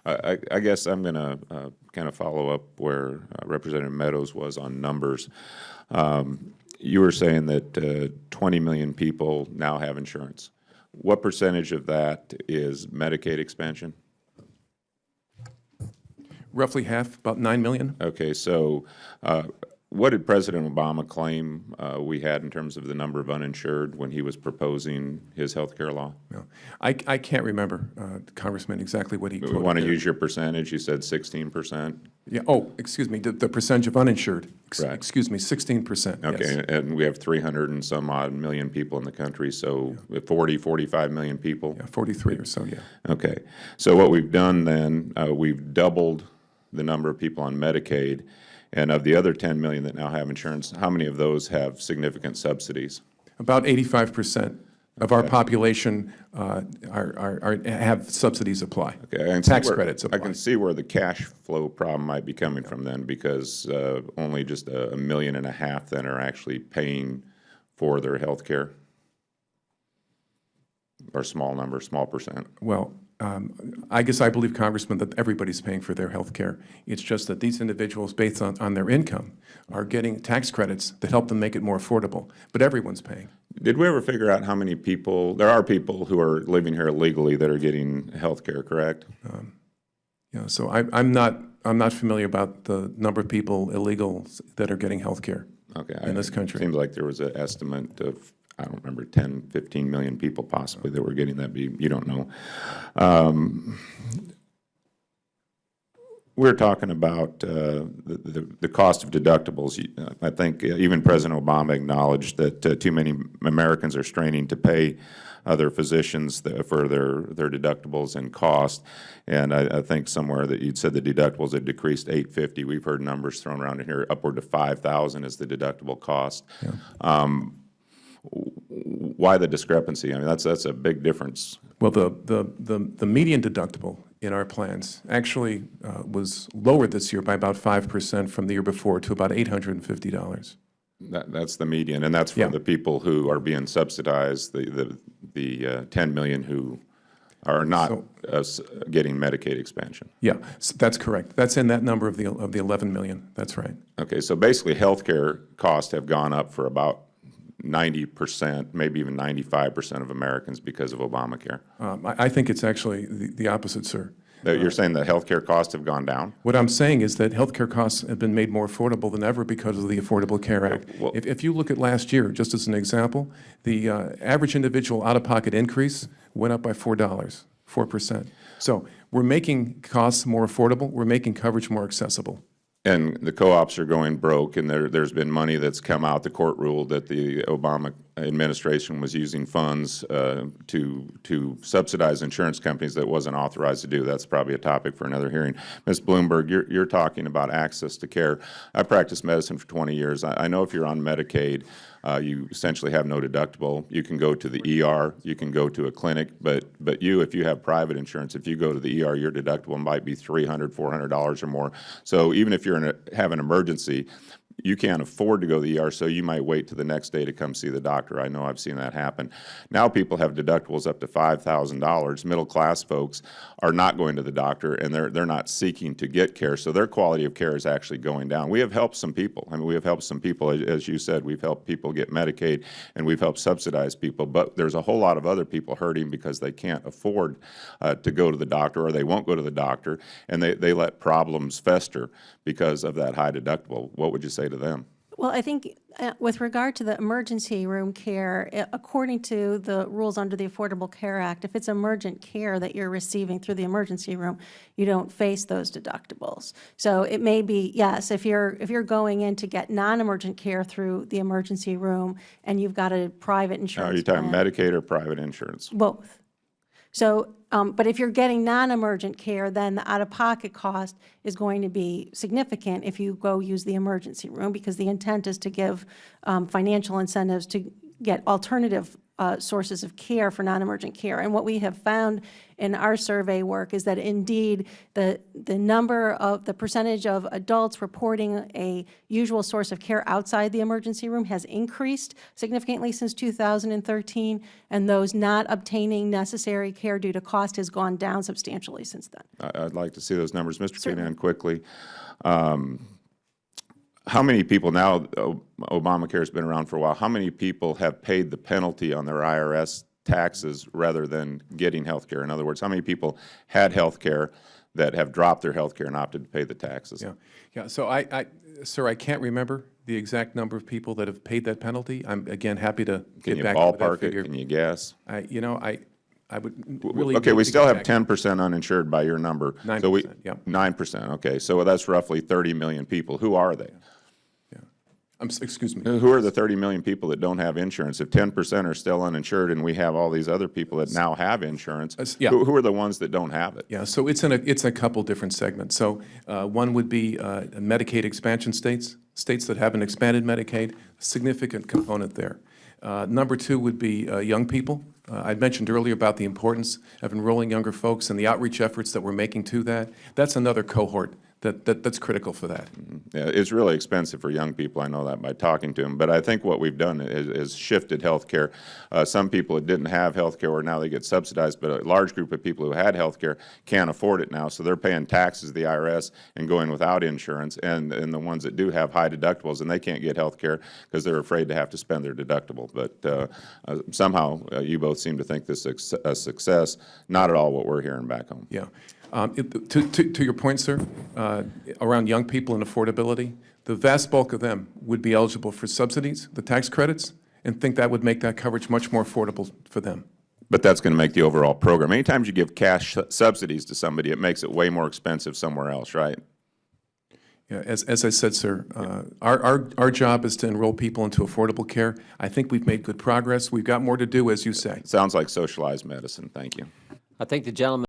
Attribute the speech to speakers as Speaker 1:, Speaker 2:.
Speaker 1: I guess I'm going to kind of follow up where Representative Meadows was on numbers. You were saying that 20 million people now have insurance. What percentage of that is Medicaid expansion?
Speaker 2: Roughly half, about 9 million.
Speaker 1: Okay, so what did President Obama claim we had in terms of the number of uninsured when he was proposing his health care law?
Speaker 2: No. I can't remember, Congressman, exactly what he quoted.
Speaker 1: We want to
Speaker 2: there.
Speaker 1: use your percentage. You said 16%.
Speaker 2: Yeah. Oh, excuse me. The percentage of uninsured.
Speaker 1: Right.
Speaker 2: Excuse me. 16%.
Speaker 1: Okay,
Speaker 2: Yes.
Speaker 1: and we have 300 and some odd million people in the country, so 40, 45 million people.
Speaker 2: Yeah, 43 or so. Yeah.
Speaker 1: Okay, so what we've done then, we've doubled the number of people on Medicaid, and of the other 10 million that now have insurance, how many of those have significant subsidies?
Speaker 2: About 85% of our population have subsidies apply.
Speaker 1: Okay, I can
Speaker 2: Tax
Speaker 1: see where,
Speaker 2: credits apply.
Speaker 1: I can see where the cash flow problem might be coming from then, because only just 1.5 million then are actually paying for their health care, or small number, small percent.
Speaker 2: Well, I guess I believe, Congressman, that everybody's paying for their health care. It's just that these individuals, based on their income, are getting tax credits that help them make it more affordable. But everyone's paying.
Speaker 1: Did we ever figure out how many people, there are people who are living here illegally that are getting health care, correct?
Speaker 2: Yeah, so I'm not familiar about the number of people illegals that are getting health care in this country.
Speaker 1: It seems like there was an estimate of, I don't remember, 10, 15 million people possibly that were getting that. You don't know. We're talking about the cost of deductibles. I think even President Obama acknowledged that too many Americans are straining to pay other physicians for their deductibles and cost. And I think somewhere that you'd said the deductibles had decreased $850. We've heard numbers thrown around in here, upward to $5,000 is the deductible cost. Yeah. Why the discrepancy? I mean, that's a big difference.
Speaker 2: Well, the median deductible in our plans actually was lower this year by about 5% from the year before to about $850.
Speaker 1: That's the median, and that's for the people who are being subsidized, the 10 million who are not getting Medicaid expansion.
Speaker 2: Yeah, so that's correct. That's in that number of the 11 million. That's right.
Speaker 1: Okay, so basically health care costs have gone up for about 90%, maybe even 95% of Americans because of Obamacare.
Speaker 2: I think it's actually the opposite, sir.
Speaker 1: You're saying that health care costs have gone down?
Speaker 2: What I'm saying is that health care costs have been made more affordable than ever because of the Affordable Care Act.
Speaker 1: Well,
Speaker 2: if you look at last year, just as an example, the average individual out-of-pocket increase went up by $4, 4%. So we're making costs more affordable. We're making coverage more accessible.
Speaker 1: And the co-ops are going broke, and there's been money that's come out. The court ruled that the Obama administration was using funds to subsidize insurance companies that wasn't authorized to do. That's probably a topic for another hearing. Ms. Bloomberg, you're talking about access to care. I practiced medicine for 20 years. I know if you're on Medicaid, you essentially have no deductible. You can go to the ER, you can go to a clinic, but if you have private insurance, if you go to the ER, your deductible might be $300, $400 or more. So even if you're have an emergency, you can't afford to go to the ER, so you might wait to the next day to come see the doctor. I know I've seen that happen. Now people have deductibles up to $5,000. Middle-class folks are not going to the doctor, and they're not seeking to get care, so their quality of care is actually going down. We have helped some people. I mean, we have helped some people. As you said, we've helped people get Medicaid, and we've helped subsidize people, but there's a whole lot of other people hurting because they can't afford to go to the doctor, or they won't go to the doctor, and they let problems fester because of that high deductible. What would you say to them?
Speaker 3: Well, I think with regard to the emergency room care, according to the rules under the Affordable Care Act, if it's emergent care that you're receiving through the emergency room, you don't face those deductibles. So it may be, yes, if you're going in to get non-emergent care through the emergency room and you've got a private insurance
Speaker 1: Are you talking
Speaker 3: plan,
Speaker 1: Medicaid or private insurance?
Speaker 3: both. So, but if you're getting non-emergent care, then the out-of-pocket cost is going to be significant if you go use the emergency room, because the intent is to give financial incentives to get alternative sources of care for non-emergent care. And what we have found in our survey work is that indeed the percentage of adults reporting a usual source of care outside the emergency room has increased significantly since 2013, and those not obtaining necessary care due to cost has gone down substantially since then.
Speaker 1: I'd like to see those numbers. Mr. Keenan, quickly. How many people now, Obamacare has been around for a while, how many people have paid the penalty on their IRS taxes rather than getting health care? In other words, how many people had health care that have dropped their health care and opted to pay the taxes?
Speaker 2: Yeah. So sir, I can't remember the exact number of people that have paid that penalty. I'm, again, happy to
Speaker 1: Can
Speaker 2: get
Speaker 1: you
Speaker 2: back to that
Speaker 1: ballpark
Speaker 2: figure.
Speaker 1: it? Can you guess?
Speaker 2: I would really.
Speaker 1: Okay, we
Speaker 2: need to
Speaker 1: still
Speaker 2: get
Speaker 1: have
Speaker 2: back.
Speaker 1: 10% uninsured by your number.
Speaker 2: 9%,
Speaker 1: So
Speaker 2: yeah.
Speaker 1: 9%, okay. So that's roughly 30 million people. Who are they?
Speaker 2: Excuse me.
Speaker 1: Who are the 30 million people that don't have insurance? If 10% are still uninsured and we have all these other people that now have insurance,
Speaker 2: yeah.
Speaker 1: who are the ones that don't have it?
Speaker 2: Yeah, so it's a couple different segments. So one would be Medicaid expansion states that haven't expanded Medicaid, significant component there. Number two would be young people. I mentioned earlier about the importance of enrolling younger folks and the outreach efforts that we're making to that. That's another cohort that's critical for that.
Speaker 1: Yeah, it's really expensive for young people. I know that by talking to them. But I think what we've done is shifted health care. Some people that didn't have health care, or now they get subsidized, but a large group of people who had health care can't afford it now. So they're paying taxes to the IRS and going without insurance. And the ones that do have high deductibles, and they can't get health care because they're afraid to have to spend their deductible. But somehow you both seem to think this is a success. Not at all what we're hearing back home.
Speaker 2: Yeah. To your point, sir, around young people and affordability, the vast bulk of them would be eligible for subsidies, the tax credits, and think that would make that coverage much more affordable for them.
Speaker 1: But that's going to make the overall program. Anytime you give cash subsidies to somebody, it makes it way more expensive somewhere else, right?
Speaker 2: Yeah, as I said, sir, our job is to enroll people into affordable care. I think we've made good progress. We've got more to do, as you say.
Speaker 1: Sounds like socialized medicine. Thank you.
Speaker 4: I think the gentleman